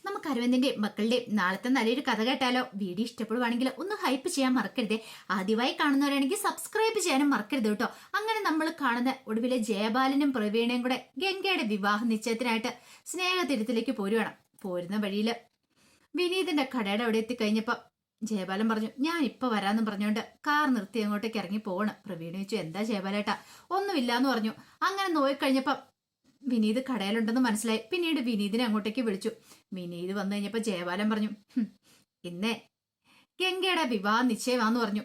നമുക്ക് അരവിന്ദിന്റെയും മക്കളുടെയും നാളത്തെ നല്ലൊരു കഥ കേട്ടാലോ? വീഡിയോ ഇഷ്ടപ്പെടുവാണെങ്കിൽ ഒന്ന് ഹൈപ്പ് ചെയ്യാൻ മറക്കരുതേ. ആദ്യമായി കാണുന്നവരാണെങ്കിൽ സബ്സ്ക്രൈബ് ചെയ്യാനും മറക്കരുത് കേട്ടോ. അങ്ങനെ നമ്മൾ കാണുന്ന ഒടുവിലെ ജയബാലനും പ്രവീണയും കൂടെ ഗംഗയുടെ വിവാഹ നിശ്ചയത്തിനായിട്ട് സ്നേഹതീരത്തിലേക്ക് പോരുവാണ്. പോരുന്ന വഴിയില് വിനീതിന്റെ കടയുടെ അവിടെ എത്തിക്കഴിഞ്ഞപ്പോ ജയബാലൻ പറഞ്ഞു, ഞാൻ ഇപ്പൊ വരാന്ന് പറഞ്ഞോണ്ട് കാർ നിർത്തി അങ്ങോട്ടേക്ക് ഇറങ്ങി പോവാണ്. പ്രവീണ ചോദിച്ചു, എന്താ ജയബാലേട്ടാ? ഒന്നുമില്ലാന്ന് പറഞ്ഞു. അങ്ങനെ നോയിക്കഴിഞ്ഞപ്പോ വിനീത് കടയിലുണ്ടെന്ന് മനസ്സിലായി. പിന്നീട് വിനീതിനെ അങ്ങോട്ടേക്ക് വിളിച്ചു. വിനീത് വന്നു കഴിഞ്ഞപ്പോ ജയബാലൻ പറഞ്ഞു, ഇന്നേ ഗംഗയുടെ വിവാഹ നിശ്ചയമാന്ന് പറഞ്ഞു.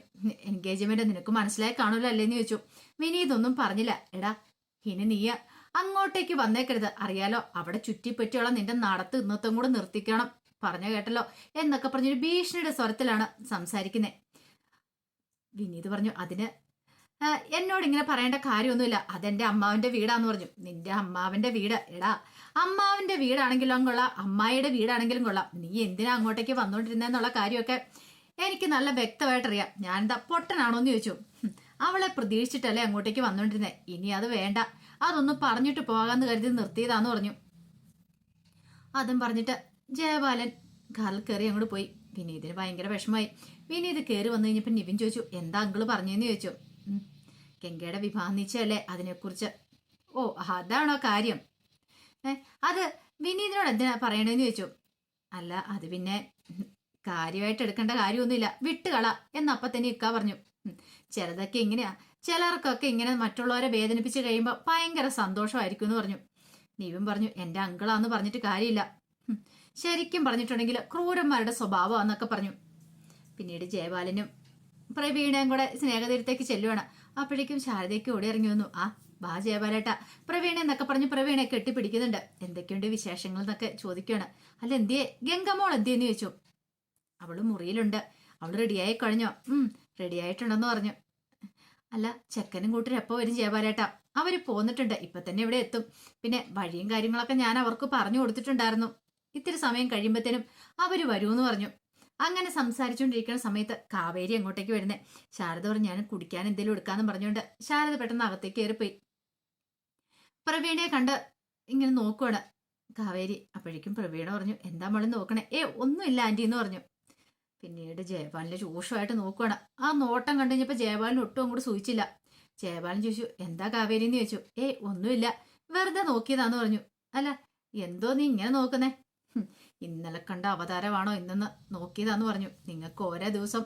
എൻഗേജ്മെന്റ് നിനക്ക് മനസ്സിലായി കാണൂല അല്ലേന്ന് ചോദിച്ചു. വിനീത് ഒന്നും പറഞ്ഞില്ല. എടാ, ഇനി നീ അങ്ങോട്ടേക്ക് വന്നേക്കരുത്, അറിയാലോ അവിടെ ചുറ്റിപ്പറ്റിയുള്ള നിന്റെ നടത്ത് ഇന്നത്തും കൂടെ നിർത്തിക്കണം, പറഞ്ഞ കേട്ടല്ലോ എന്നൊക്കെ പറഞ്ഞൊരു ഭീഷണിയുടെ സ്വരത്തിലാണ് സംസാരിക്കുന്നത്. വിനീത് പറഞ്ഞു, അതിന് എന്നോട് ഇങ്ങനെ പറയേണ്ട കാര്യമൊന്നുമില്ല, അതെന്റെ അമ്മാവന്റെ വീടാന്ന് പറഞ്ഞു. നിന്റെ അമ്മാവന്റെ വീട്? എടാ, അമ്മാവന്റെ വീടാണെങ്കിലും കൊള്ളാം, അമ്മായിയുടെ വീടാണെങ്കിലും കൊള്ളാം, നീ എന്തിനാ അങ്ങോട്ടേക്ക് വന്നോണ്ടിരുന്നെന്നുള്ള കാര്യമൊക്കെ എനിക്ക് നല്ല വ്യക്തമായിട്ടറിയാം. ഞാൻ എന്താ പൊട്ടനാണോന്ന് ചോദിച്ചു. അവളെ പ്രതീക്ഷിച്ചിട്ടല്ലേ അങ്ങോട്ടേക്ക് വന്നോണ്ടിരുന്നേ, ഇനി അത് വേണ്ട, അതൊന്ന് പറഞ്ഞിട്ട് പോകാന്ന് കരുതി നിർത്തിയതാന്ന് പറഞ്ഞു. അതും പറഞ്ഞിട്ട് ജയബാലൻ കാറിൽ കയറി അങ്ങോട്ട് പോയി. വിനീതിന് ഭയങ്കര വിഷമമായി. വിനീത് കയറി വന്നു കഴിഞ്ഞപ്പോൾ നിവിൻ ചോദിച്ചു, എന്താ അങ്കിള് പറഞ്ഞെന്ന് ചോദിച്ചു. ഗംഗയുടെ വിവാഹ നിശ്ചയല്ലേ, അതിനെക്കുറിച്ച്. ഓ, അതാണോ കാര്യം? അത് വിനീതിനോട് എന്തിനാ പറയണേന്ന് ചോദിച്ചു. അല്ല, അത് പിന്നെ കാര്യമായിട്ട് എടുക്കേണ്ട കാര്യമൊന്നുമില്ല, വിട്ടുകള എന്നപ്പം തന്നെ ഇക്ക പറഞ്ഞു. ചിലതൊക്കെ ഇങ്ങനെയാ, ചിലർക്കൊക്കെ ഇങ്ങനെ മറ്റുള്ളവരെ വേദനിപ്പിച്ച് കഴിയുമ്പോൾ ഭയങ്കര സന്തോഷമായിരിക്കും എന്ന് പറഞ്ഞു. നിവിൻ പറഞ്ഞു, എൻ്റെ അങ്കിളാന്ന് പറഞ്ഞിട്ട് കാര്യമില്ല, ശരിക്കും പറഞ്ഞിട്ടുണ്ടെങ്കിൽ ക്രൂരന്മാരുടെ സ്വഭാവമാന്നൊക്കെ പറഞ്ഞു. പിന്നീട് ജയബാലനും പ്രവീണയും കൂടെ സ്നേഹതീരത്തേക്ക് ചെല്ലുവാണ്. അപ്പോഴേക്കും ശാരദയ്ക്ക് ഓടി ഇറങ്ങി വന്നു. ആ, ബാ ജയബാലേട്ടാ, പ്രവീണ എന്നൊക്കെ പറഞ്ഞു പ്രവീണയെ കെട്ടിപ്പിടിക്കുന്നുണ്ട്. എന്തൊക്കെയുണ്ട് വിശേഷങ്ങൾ എന്നൊക്കെ ചോദിക്കുകയാണ്. അല്ല, എന്തിയെ ഗംഗമോൾ എന്തിയെന്ന് ചോദിച്ചു. അവള് മുറിയിലുണ്ട്, അവള് റെഡിയായി കഴിഞ്ഞോ? റെഡിയായിട്ടുണ്ടെന്ന് പറഞ്ഞു. അല്ല, ചെക്കനും കൂട്ടരും എപ്പോ വരും ജയബാലേട്ടാ? അവര് പോന്നിട്ടുണ്ട്, ഇപ്പൊ തന്നെ ഇവിടെ എത്തും. പിന്നെ വഴിയും കാര്യങ്ങളൊക്കെ ഞാൻ അവർക്ക് പറഞ്ഞു കൊടുത്തിട്ടുണ്ടായിരുന്നു, ഇത്തിരി സമയം കഴിയുമ്പത്തേനും അവര് വരൂന്ന് പറഞ്ഞു. അങ്ങനെ സംസാരിച്ചുകൊണ്ടിരിക്കുന്ന സമയത്ത് കാവേരി അങ്ങോട്ടേക്ക് വരുന്നേ. ശാരദ പറഞ്ഞു, ഞാൻ കുടിക്കാൻ എന്തെങ്കിലും എടുക്കാന്ന് പറഞ്ഞുകൊണ്ട് ശാരദ പെട്ടെന്ന് അകത്തേക്ക് കയറിപ്പോയി. പ്രവീണയെ കണ്ട് ഇങ്ങനെ നോക്കുവാണ് കാവേരി. അപ്പോഴേക്കും പ്രവീണ പറഞ്ഞു, എന്താ മോളെ നോക്കണേ? ഒന്നുമില്ല ആന്റി എന്ന് പറഞ്ഞു. പിന്നീട് ജയപാലിനെ രൂക്ഷമായിട്ട് നോക്കുവാണ്. ആ നോട്ടം കണ്ടു കഴിഞ്ഞപ്പോൾ ജയപാലിന് ഒട്ടും അങ്ങോട്ട് സൂചിച്ചില്ല. ജയപാലൻ ചോദിച്ചു, എന്താ കാവേരി എന്ന് ചോദിച്ചു. ഒന്നുമില്ല, വെറുതെ നോക്കിയതാന്ന് പറഞ്ഞു. അല്ല, എന്തോ നീ ഇങ്ങനെ നോക്കുന്നേ? ഇന്നലെ കണ്ട അവതാരമാണോ ഇന്നെന്ന് നോക്കിയതാന്ന് പറഞ്ഞു. നിങ്ങൾക്ക് ഓരോ ദിവസം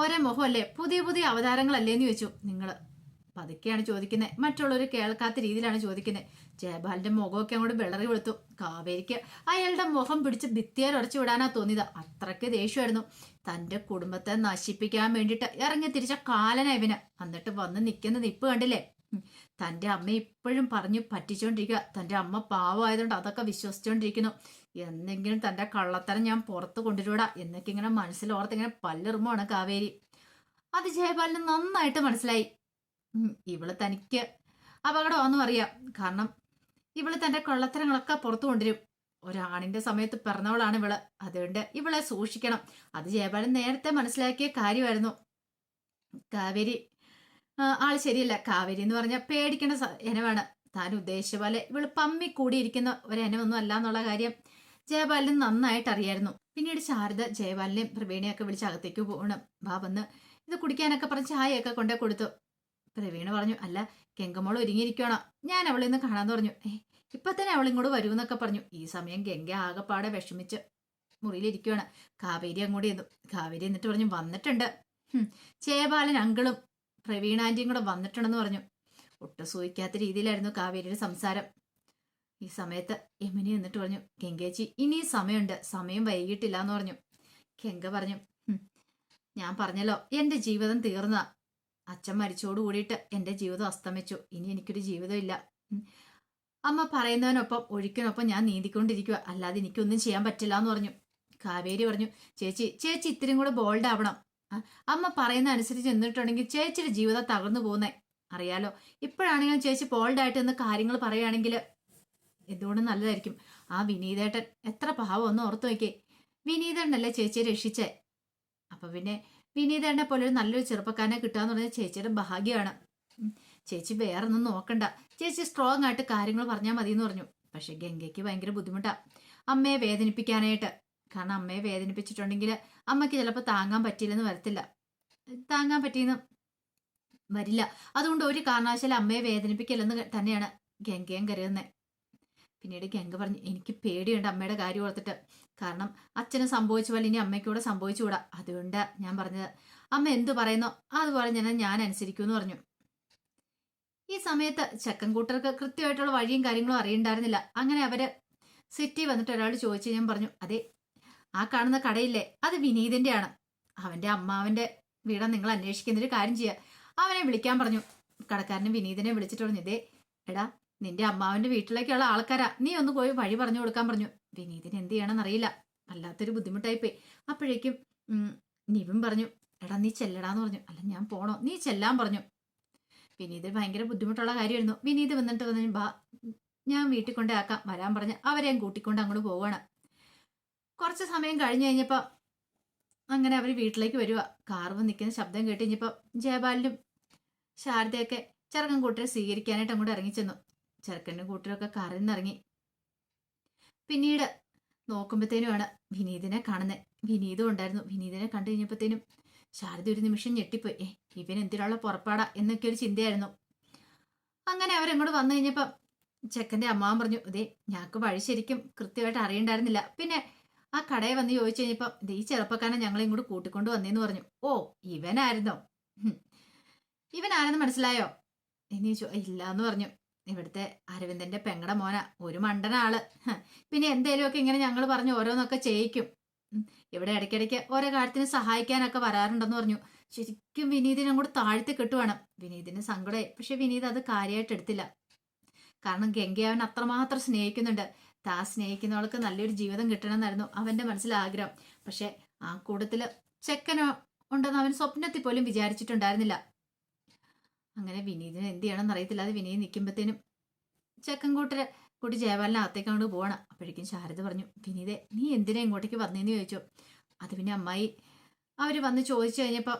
ഓരോ മുഖമല്ലേ, പുതിയ പുതിയ അവതാരങ്ങളല്ലേന്ന് ചോദിച്ചു. നിങ്ങള് പതുക്കെയാണ് ചോദിക്കുന്നത്, മറ്റുള്ളവർ കേൾക്കാത്ത രീതിയിലാണ് ചോദിക്കുന്നത്. ജയപാലിന്റെ മുഖമൊക്കെ അങ്ങോട്ട് വിളറി വെളുത്തു. കാവേരിക്ക് അയാളുടെ മുഖം പിടിച്ച് ഭിത്തിയാൽ ഉടച്ചു വിടാനാ തോന്നിയത്. അത്രയ്ക്ക് ദേഷ്യമായിരുന്നു. തന്റെ കുടുംബത്തെ നശിപ്പിക്കാൻ വേണ്ടിയിട്ട് ഇറങ്ങി തിരിച്ച കാലനാ ഇവന്. എന്നിട്ട് വന്ന് നിൽക്കുന്ന നിപ്പ് കണ്ടില്ലേ? തന്റെ അമ്മ ഇപ്പോഴും പറഞ്ഞു പറ്റിച്ചോണ്ടിരിക്കുക. തന്റെ അമ്മ പാവമായതുകൊണ്ട് അതൊക്കെ വിശ്വസിച്ചോണ്ടിരിക്കുന്നു. എന്തെങ്കിലും തന്റെ കള്ളത്തരം ഞാൻ പുറത്ത് കൊണ്ടുവരൂടാ എന്നൊക്കെ ഇങ്ങനെ മനസ്സിലോർത്ത് ഇങ്ങനെ പല്ലെറുമാണ് കാവേരി. അത് ജയപാലിന് നന്നായിട്ട് മനസ്സിലായി. ഇവള് തനിക്ക് അപകടമാണെന്നും അറിയാം. കാരണം ഇവള് തന്റെ കൊള്ളത്തരങ്ങളൊക്കെ പുറത്തു കൊണ്ടുവരും. ഒരാണിന്റെ സമയത്ത് പിറന്നവളാണ് ഇവള്, അതുകൊണ്ട് ഇവളെ സൂക്ഷിക്കണം. അത് ജയപാലൻ നേരത്തെ മനസ്സിലാക്കിയ കാര്യമായിരുന്നു. കാവേരി ആള് ശരിയല്ല. കാവേരി എന്ന് പറഞ്ഞാൽ പേടിക്കേണ്ട ഇനമാണ്. താൻ ഉദ്ദേശിച്ച പോലെ ഇവള് പമ്മി കൂടിയിരിക്കുന്ന ഒരിനമൊന്നും അല്ല എന്നുള്ള കാര്യം ജയപാലിന് നന്നായിട്ട് അറിയായിരുന്നു. പിന്നീട് ശാരദ ജയപാലിനെയും പ്രവീണയൊക്കെ വിളിച്ച് അകത്തേക്ക് പോകണം. വന്ന് ഇത് കുടിക്കാനൊക്കെ പറഞ്ഞ് ചായയൊക്കെ കൊണ്ടേ കൊടുത്തു. പ്രവീണ പറഞ്ഞു, അല്ല ഗംഗമോൾ ഒരുങ്ങിയിരിക്കണോ? ഞാൻ അവളെ ഒന്ന് കാണാന്ന് പറഞ്ഞു. ഇപ്പൊ തന്നെ അവളിങ്ങോട്ട് വരൂന്നൊക്കെ പറഞ്ഞു. ഈ സമയം ഗംഗ ആകെപ്പാടെ വിഷമിച്ച് മുറിയിലിരിക്കുകയാണ്. കാവേരി അങ്ങോട്ട് ചെന്നു. കാവേരി എന്നിട്ട് പറഞ്ഞു, വന്നിട്ടുണ്ട്, ജയപാലൻ അങ്കിളും പ്രവീണ ആന്റിയും കൂടെ വന്നിട്ടുണ്ടെന്ന് പറഞ്ഞു. ഒട്ടും സൂഹിക്കാത്ത രീതിയിലായിരുന്നു കാവേരിയുടെ സംസാരം. ഈ സമയത്ത് യമുനി എന്നിട്ട് പറഞ്ഞു, ഗംഗേച്ചി ഇനി സമയമുണ്ട്, സമയം വൈകിട്ടില്ല എന്ന് പറഞ്ഞു. ഗംഗ പറഞ്ഞു, ഞാൻ പറഞ്ഞല്ലോ എന്റെ ജീവിതം തീർന്ന, അച്ഛൻ മരിച്ചോട് കൂടിയിട്ട് എന്റെ ജീവിതം അസ്തമിച്ചു, ഇനി എനിക്കൊരു ജീവിതമില്ല. അമ്മ പറയുന്നതിനൊപ്പം ഒഴുക്കിനൊപ്പം ഞാൻ നീന്തിക്കൊണ്ടിരിക്കുക, അല്ലാതെ എനിക്കൊന്നും ചെയ്യാൻ പറ്റില്ല എന്ന് പറഞ്ഞു. കാവേരി പറഞ്ഞു, ചേച്ചി ഇത്തിരി കൂടെ ബോൾഡ് ആവണം. അമ്മ പറയുന്ന അനുസരിച്ച് നിന്നിട്ടുണ്ടെങ്കിൽ ചേച്ചിയുടെ ജീവിതം തകർന്നു പോകുന്നേ അറിയാലോ. ഇപ്പോഴാണെങ്കിലും ചേച്ചി ബോൾഡായിട്ട് നിന്ന് കാര്യങ്ങൾ പറയുകയാണെങ്കിൽ എന്തുകൊണ്ടും നല്ലതായിരിക്കും. ആ വിനീതേട്ടൻ എത്ര പാവം ഒന്ന് ഓർത്തു നോക്കേ. വിനീതേട്ടനല്ലേ ചേച്ചിയെ രക്ഷിച്ചേ. അപ്പൊ പിന്നെ വിനീതേട്ടനെ പോലെ ഒരു നല്ലൊരു ചെറുപ്പക്കാരനെ കിട്ടാന്ന് പറഞ്ഞാൽ ചേച്ചിയുടെ ഭാഗ്യമാണ്. ചേച്ചി വേറൊന്നും നോക്കണ്ട, ചേച്ചി സ്ട്രോങ് ആയിട്ട് കാര്യങ്ങൾ പറഞ്ഞാൽ മതി എന്ന് പറഞ്ഞു. പക്ഷെ ഗംഗയ്ക്ക് ഭയങ്കര ബുദ്ധിമുട്ടാ. അമ്മയെ വേദനിപ്പിക്കാനായിട്ട്. കാരണം അമ്മയെ വേദനിപ്പിച്ചിട്ടുണ്ടെങ്കിൽ അമ്മയ്ക്ക് ചിലപ്പോൾ താങ്ങാൻ പറ്റിയില്ലെന്ന് വരത്തില്ല, താങ്ങാൻ പറ്റിയെന്ന് വരില്ല. അതുകൊണ്ട് ഒരു കാരണവശാലും അമ്മയെ വേദനിപ്പിക്കില്ലെന്ന് തന്നെയാണ് ഗംഗയും കരുതുന്നത്. പിന്നീട് ഗംഗ പറഞ്ഞു, എനിക്ക് പേടിയുണ്ട് അമ്മയുടെ കാര്യം ഓർത്തിട്ട്. കാരണം അച്ഛന് സംഭവിച്ച പോലെ ഇനി അമ്മയ്ക്കൂടെ സംഭവിച്ചുകൂടാ. അതുകൊണ്ട് ഞാൻ പറഞ്ഞത്, അമ്മ എന്തു പറയുന്നോ അതുപോലെ ഞാൻ അനുസരിക്കുമെന്ന് പറഞ്ഞു. ഈ സമയത്ത് ചെക്കൻ കൂട്ടർക്ക് കൃത്യമായിട്ടുള്ള വഴിയും കാര്യങ്ങളും അറിയണ്ടായിരുന്നില്ല. അങ്ങനെ അവര് സിറ്റി വന്നിട്ട് ഒരാൾ ചോദിച്ചു. ഞാൻ പറഞ്ഞു, അതെ, ആ കാണുന്ന കടയില്ലേ, അത് വിനീതിന്റെ ആണ്. അവന്റെ അമ്മാവന്റെ വീടാ നിങ്ങൾ അന്വേഷിക്കുന്നൊരു കാര്യം ചെയ്യുക. അവനെ വിളിക്കാൻ പറഞ്ഞു. കടക്കാരന് വിനീതിനെ വിളിച്ചിട്ട് പറഞ്ഞു, ഇതേ എടാ, നിന്റെ അമ്മാവന്റെ വീട്ടിലേക്കുള്ള ആൾക്കാരാ, നീ ഒന്ന് പോയി വഴി പറഞ്ഞു കൊടുക്കാൻ പറഞ്ഞു. വിനീതിന് എന്ത് ചെയ്യണമെന്ന് അറിയില്ല, വല്ലാത്തൊരു ബുദ്ധിമുട്ടായിപ്പോയി. അപ്പോഴേക്കും നിവിൻ പറഞ്ഞു, എടാ നീ ചെല്ലടാന്ന് പറഞ്ഞു. അല്ല ഞാൻ പോണോ, നീ ചെല്ലാൻ പറഞ്ഞു. വിനീത് ഭയങ്കര ബുദ്ധിമുട്ടുള്ള കാര്യമായിരുന്നു. വിനീത് വന്നിട്ട് പറഞ്ഞു, ബാ ഞാൻ വീട്ടിൽ കൊണ്ടേ ആക്കാം വരാൻ പറഞ്ഞ് അവരെയും കൂട്ടിക്കൊണ്ട് അങ്ങോട്ട് പോവാണ്. കുറച്ച് സമയം കഴിഞ്ഞു കഴിഞ്ഞപ്പോ അങ്ങനെ അവർ വീട്ടിലേക്ക് വരിക. കാർവ് നിൽക്കുന്ന ശബ്ദം കേട്ട് കഴിഞ്ഞപ്പോ ജയപാലിനും ശാരദയൊക്കെ ചെറുക്കൻ കൂട്ടരെ സ്വീകരിക്കാനായിട്ട് അങ്ങോട്ട് ഇറങ്ങിച്ചെന്നു. ചെറുക്കനും കൂട്ടരൊക്കെ കാറിൽ നിന്ന് ഇറങ്ങി. പിന്നീട് നോക്കുമ്പോഴത്തേനുമാണ് വിനീതിനെ കാണുന്നത്. വിനീതും ഉണ്ടായിരുന്നു. വിനീതിനെ കണ്ടു കഴിഞ്ഞപ്പോഴത്തേനും ശാരദ ഒരു നിമിഷം ഞെട്ടിപ്പോയി. ഇവൻ എന്തിനുള്ള പുറപ്പാടാ എന്നൊക്കെ ഒരു ചിന്തയായിരുന്നു. അങ്ങനെ അവരെങ്ങോട്ട് വന്നു കഴിഞ്ഞപ്പം ചെക്കൻ്റെ അമ്മാവൻ പറഞ്ഞു, ഇതേ ഞങ്ങൾക്ക് വഴി ശരിക്കും കൃത്യമായിട്ട് അറിയണ്ടായിരുന്നില്ല. പിന്നെ ആ കടയിൽ വന്ന് ചോദിച്ചു കഴിഞ്ഞപ്പം ഈ ചെറുപ്പക്കാരനെ ഞങ്ങളെ ഇങ്ങോട്ട് കൂട്ടിക്കൊണ്ട് വന്നേന്ന് പറഞ്ഞു. ഓ ഇവനായിരുന്നോ, ഇവനാരെന്ന് മനസ്സിലായോ എന്ന് ചോദിച്ചു. ഇല്ല എന്ന് പറഞ്ഞു. ഇവിടുത്തെ അരവിന്ദന്റെ പെങ്ങടെ മോന, ഒരു മണ്ടനാള്. പിന്നെ എന്തേലുമൊക്കെ ഇങ്ങനെ ഞങ്ങൾ പറഞ്ഞു ഓരോന്നൊക്കെ ചെയ്യിക്കും. ഇവിടെ ഇടയ്ക്കിടയ്ക്ക് ഓരോ കാര്യത്തിന് സഹായിക്കാനൊക്കെ വരാറുണ്ടെന്ന് പറഞ്ഞു. ശരിക്കും വിനീതിനെ അങ്ങോട്ട് താഴ്ത്തി കെട്ടുവാണ്. വിനീതിന് സങ്കടമായി. പക്ഷെ വിനീത് അത് കാര്യമായിട്ട് എടുത്തില്ല. കാരണം ഗംഗയെ അവൻ അത്രമാത്രം സ്നേഹിക്കുന്നുണ്ട്. താ സ്നേഹിക്കുന്നവൾക്ക് നല്ലൊരു ജീവിതം കിട്ടണമെന്നായിരുന്നു അവന്റെ മനസ്സിൽ ആഗ്രഹം. പക്ഷെ ആ കൂട്ടത്തില് ചെക്കനോ ഉണ്ടെന്ന് അവൻ സ്വപ്നത്തിൽ പോലും വിചാരിച്ചിട്ടുണ്ടായിരുന്നില്ല. അങ്ങനെ വിനീതിന് എന്ത് ചെയ്യണമെന്ന് അറിയത്തില്ല. അത് വിനീത് നിൽക്കുമ്പോഴത്തേനും ചെക്കൻ കൂട്ടി ജയപാലിനെ അകത്തേക്ക് അങ്ങോട്ട് പോവാണ്. അപ്പോഴേക്കും ശാരദ പറഞ്ഞു, വിനീതെ നീ എന്തിനാ ഇങ്ങോട്ടേക്ക് വന്നേന്ന് ചോദിച്ചു. അത് പിന്നെ അമ്മായി അവർ വന്ന് ചോദിച്ചു കഴിഞ്ഞപ്പോൾ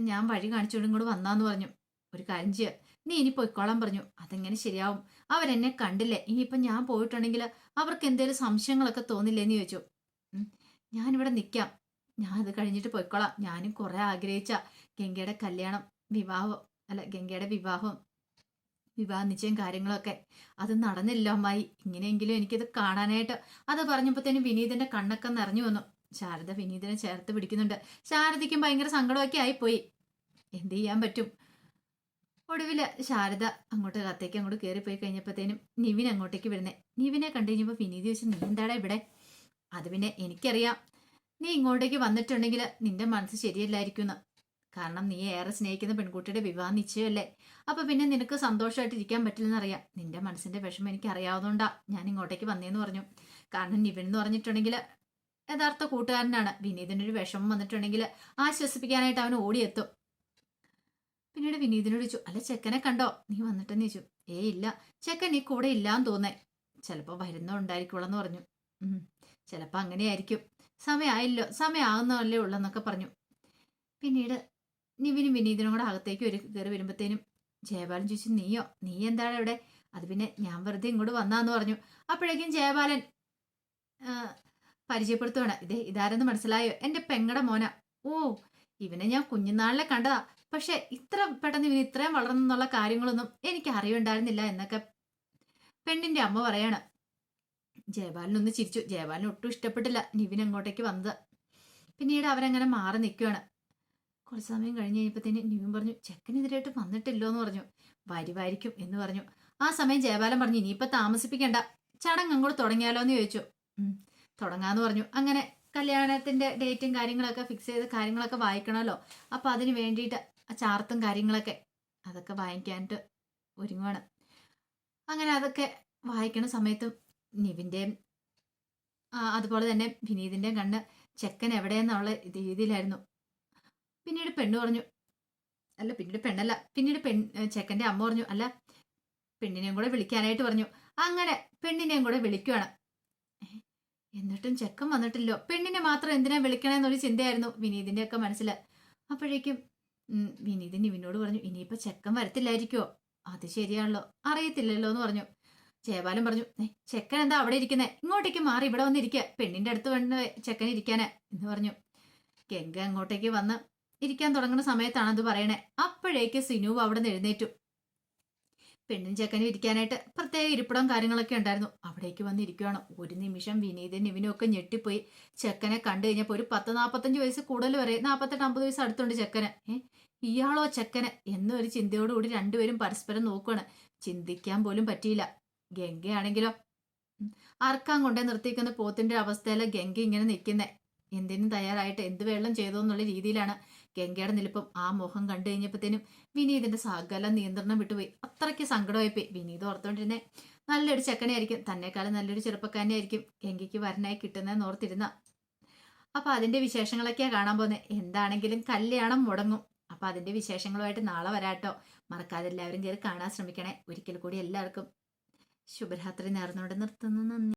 ഞാൻ വഴി കാണിച്ചുകൊണ്ട് ഇങ്ങോട്ട് വന്നാന്ന് പറഞ്ഞു. ഒരു കാര്യം ചെയ്യുക, നീ ഇനി പൊയ്ക്കോളാൻ പറഞ്ഞു. അതെങ്ങനെ ശരിയാവും, അവരെന്നെ കണ്ടില്ലേ, ഇനിയിപ്പം ഞാൻ പോയിട്ടുണ്ടെങ്കിൽ അവർക്ക് എന്തേലും സംശയങ്ങളൊക്കെ തോന്നില്ലേന്ന് ചോദിച്ചു. ഞാനിവിടെ നിൽക്കാം, ഞാൻ അത് കഴിഞ്ഞിട്ട് പൊയ്ക്കോളാം. ഞാനും കുറെ ആഗ്രഹിച്ച ഗംഗയുടെ കല്യാണം ഗംഗയുടെ വിവാഹ നിശ്ചയം കാര്യങ്ങളൊക്കെ അത് നടന്നില്ല അമ്മായി. ഇങ്ങനെയെങ്കിലും എനിക്കിത് കാണാനായിട്ട്. അത് പറഞ്ഞപ്പോഴത്തേനും വിനീതിന്റെ കണ്ണൊക്കെ നിറഞ്ഞു വന്നു. ശാരദ വിനീതിനെ ചേർത്ത് പിടിക്കുന്നുണ്ട്. ശാരദയ്ക്കും ഭയങ്കര സങ്കടമൊക്കെ ആയിപ്പോയി. എന്ത് ചെയ്യാൻ പറ്റും. ഒടുവിൽ ശാരദ അങ്ങോട്ട് അകത്തേക്ക് അങ്ങോട്ട് കയറിപ്പോയി കഴിഞ്ഞപ്പോഴത്തേനും നിവിൻ അങ്ങോട്ടേക്ക് വരുന്നേ. നിവിനെ കണ്ടു കഴിഞ്ഞപ്പോൾ വിനീത് ചോദിച്ചു, നീ എന്താടാ ഇവിടെ? അത് പിന്നെ എനിക്കറിയാം, നീ ഇങ്ങോട്ടേക്ക് വന്നിട്ടുണ്ടെങ്കിൽ നിന്റെ മനസ്സ് ശരിയല്ലായിരിക്കും എന്ന്. കാരണം നീ ഏറെ സ്നേഹിക്കുന്ന പെൺകുട്ടിയുടെ വിവാഹ നിശ്ചയമല്ലേ. അപ്പൊ പിന്നെ നിനക്ക് സന്തോഷമായിട്ട് ഇരിക്കാൻ പറ്റില്ലെന്നറിയാം. നിന്റെ മനസ്സിന്റെ വിഷമം എനിക്ക് അറിയാവുന്നതുകൊണ്ടാ ഞാൻ ഇങ്ങോട്ടേക്ക് വന്നേന്ന് പറഞ്ഞു. കാരണം നിവിൻ എന്ന് പറഞ്ഞിട്ടുണ്ടെങ്കിൽ യഥാർത്ഥ കൂട്ടുകാരനാണ്. വിനീതിന്റെ ഒരു വിഷമം വന്നിട്ടുണ്ടെങ്കിൽ ആശ്വസിപ്പിക്കാനായിട്ട് അവൻ ഓടിയെത്തും. പിന്നീട് വിനീതിനോട് ചോദിച്ചു, അല്ല ചെക്കനെ കണ്ടോ, നീ വന്നിട്ടെന്ന് ചോദിച്ചു. ഇല്ല, ചെക്കൻ ഈ കൂടെ ഇല്ലാന്ന് തോന്നേ. ചിലപ്പോൾ വരുന്നുണ്ടായിരിക്കുള്ളെന്ന് പറഞ്ഞു. ചിലപ്പോൾ അങ്ങനെയായിരിക്കും, സമയമായില്ലോ, സമയമാകുന്നതല്ലേ ഉള്ളെന്നൊക്കെ പറഞ്ഞു. പിന്നീട് നിവിനും വിനീതിനും കൂടെ അകത്തേക്ക് കയറി വരുമ്പോഴത്തേനും ജയബാലൻ ചോദിച്ചു, നീ എന്താണ് ഇവിടെ? അത് പിന്നെ ഞാൻ വെറുതെ ഇങ്ങോട്ട് വന്നാന്ന് പറഞ്ഞു. അപ്പോഴേക്കും ജയബാലൻ പരിചയപ്പെടുത്തുവാണ്, ഇതാരെന്ന് മനസ്സിലായോ, എന്റെ പെങ്ങടെ മോന. ഓ ഇവനെ ഞാൻ കുഞ്ഞുനാളിലെ കണ്ടതാ, പക്ഷെ ഇത്ര പെട്ടെന്ന് ഇവന് ഇത്രയും വളർന്നുള്ള കാര്യങ്ങളൊന്നും എനിക്ക് അറിയുണ്ടായിരുന്നില്ല എന്നൊക്കെ പെണ്ണിന്റെ അമ്മ പറയാണ്. ജയബാലനൊന്ന് ചിരിച്ചു. ജയബാലന് ഒട്ടും ഇഷ്ടപ്പെട്ടില്ല നിവിൻ അങ്ങോട്ടേക്ക് വന്നത്. പിന്നീട് അവരങ്ങനെ മാറി നിൽക്കുകയാണ്. കുറച്ച് സമയം കഴിഞ്ഞ് കഴിഞ്ഞപ്പോഴത്തേന് നിവിൻ പറഞ്ഞു, ചെക്കനെതിരായിട്ട് വന്നിട്ടില്ലോ എന്ന് പറഞ്ഞു. വരുമായിരിക്കും എന്ന് പറഞ്ഞു. ആ സമയം ജയബാലൻ പറഞ്ഞു, ഇനിയിപ്പോ താമസിപ്പിക്കണ്ട, ചടങ്ങ് അങ്ങോട്ട് തുടങ്ങിയാലോ എന്ന് ചോദിച്ചു. തുടങ്ങാന്ന് പറഞ്ഞു. അങ്ങനെ കല്യാണത്തിന്റെ ഡേറ്റും കാര്യങ്ങളൊക്കെ ഫിക്സ് ചെയ്ത് കാര്യങ്ങളൊക്കെ വായിക്കണമല്ലോ. അപ്പൊ അതിന് വേണ്ടിയിട്ട് ചാർത്തും കാര്യങ്ങളൊക്കെ അതൊക്കെ വാങ്ങിക്കാനായിട്ട് ഒരുങ്ങുവാണ്. അങ്ങനെ അതൊക്കെ വായിക്കണ സമയത്തും നിവിൻ്റെയും അതുപോലെ തന്നെ വിനീതിൻ്റെയും കണ്ണ് ചെക്കൻ എവിടെയെന്നുള്ള രീതിയിലായിരുന്നു. പിന്നീട് പെണ്ണ് പറഞ്ഞു, അല്ല പിന്നീട് പെണ്ണല്ല, പിന്നീട് ചെക്കൻ്റെ അമ്മ പറഞ്ഞു, അല്ല പെണ്ണിനെയും കൂടെ വിളിക്കാനായിട്ട് പറഞ്ഞു. അങ്ങനെ പെണ്ണിനെയും കൂടെ വിളിക്കുവാണ്. എന്നിട്ടും ചെക്കൻ വന്നിട്ടില്ലോ, പെണ്ണിനെ മാത്രം എന്തിനാ വിളിക്കണമെന്നൊരു ചിന്തയായിരുന്നു വിനീതിന്റെ ഒക്കെ മനസ്സിൽ. അപ്പോഴേക്കും വിനീത് നിവിനോട് പറഞ്ഞു, ഇനിയിപ്പോ ചെക്കൻ വരത്തില്ലായിരിക്കുമോ? അത് ശരിയാണല്ലോ, അറിയത്തില്ലല്ലോ എന്ന് പറഞ്ഞു. ജയബാലൻ പറഞ്ഞു, ചെക്കൻ എന്താ അവിടെ ഇരിക്കുന്നേ, ഇങ്ങോട്ടേക്ക് മാറി ഇവിടെ വന്നിരിക്കുക, പെണ്ണിന്റെ അടുത്ത് വേണ്ട ചെക്കൻ ഇരിക്കാന് എന്ന് പറഞ്ഞു. ഗംഗ അങ്ങോട്ടേക്ക് വന്ന് ഇരിക്കാൻ തുടങ്ങുന്ന സമയത്താണ് അത് പറയണേ. അപ്പോഴേക്ക് സിനുവ് അവിടെ നിന്ന് എഴുന്നേറ്റു. പെണ്ണും ചെക്കനും ഇരിക്കാനായിട്ട് പ്രത്യേക ഇരിപ്പിടവും കാര്യങ്ങളൊക്കെ ഉണ്ടായിരുന്നു. അവിടേക്ക് വന്ന് ഇരിക്കുകയാണ്. ഒരു നിമിഷം വിനീതൻ ഇവനും ഒക്കെ ഞെട്ടിപ്പോയി. ചെക്കനെ കണ്ടു കഴിഞ്ഞപ്പോൾ ഒരു 10-45 വയസ്സ് കൂടുതൽ വരെ, 48-50 വയസ്സ് അടുത്തുണ്ട് ചെക്കന്. ഇയാളോ ചെക്കന് എന്നൊരു ചിന്തയോടുകൂടി രണ്ടുപേരും പരസ്പരം നോക്കുകയാണ്. ചിന്തിക്കാൻ പോലും പറ്റിയില്ല. ഗംഗയാണെങ്കിലോ അറക്കാൻ കൊണ്ടേ നിർത്തിക്കുന്ന പോത്തിന്റെ അവസ്ഥയില് ഗംഗ ഇങ്ങനെ നിൽക്കുന്നേ. എന്തിനും തയ്യാറായിട്ട് എന്ത് വെള്ളം ചെയ്തോ എന്നുള്ള രീതിയിലാണ് ഗംഗയുടെ നിലപ്പം. ആ മുഖം കണ്ടു കഴിഞ്ഞപ്പോഴത്തേനും വിനീതിന്റെ സകല നിയന്ത്രണം വിട്ടുപോയി. അത്രയ്ക്ക് സങ്കടമായിപ്പോയി. വിനീത് ഓർത്തോണ്ടിരുന്നേ നല്ലൊരു ചെക്കനെ ആയിരിക്കും, തന്നെക്കാളും നല്ലൊരു ചെറുപ്പക്കാരനെ ആയിരിക്കും ഗംഗയ്ക്ക് വരനായി കിട്ടുന്നതെന്ന് ഓർത്തിരുന്ന. അപ്പൊ അതിന്റെ വിശേഷങ്ങളൊക്കെയാ കാണാൻ പോകുന്നത്. എന്താണെങ്കിലും കല്യാണം മുടങ്ങും. അപ്പൊ അതിന്റെ വിശേഷങ്ങളുമായിട്ട് നാളെ വരാട്ടോ. മറക്കാതെ എല്ലാവരും കയറി കാണാൻ ശ്രമിക്കണേ. ഒരിക്കൽ കൂടി എല്ലാവർക്കും ശുഭരാത്രി നേർന്നുകൊണ്ട് നിർത്തുന്നു. നന്ദി.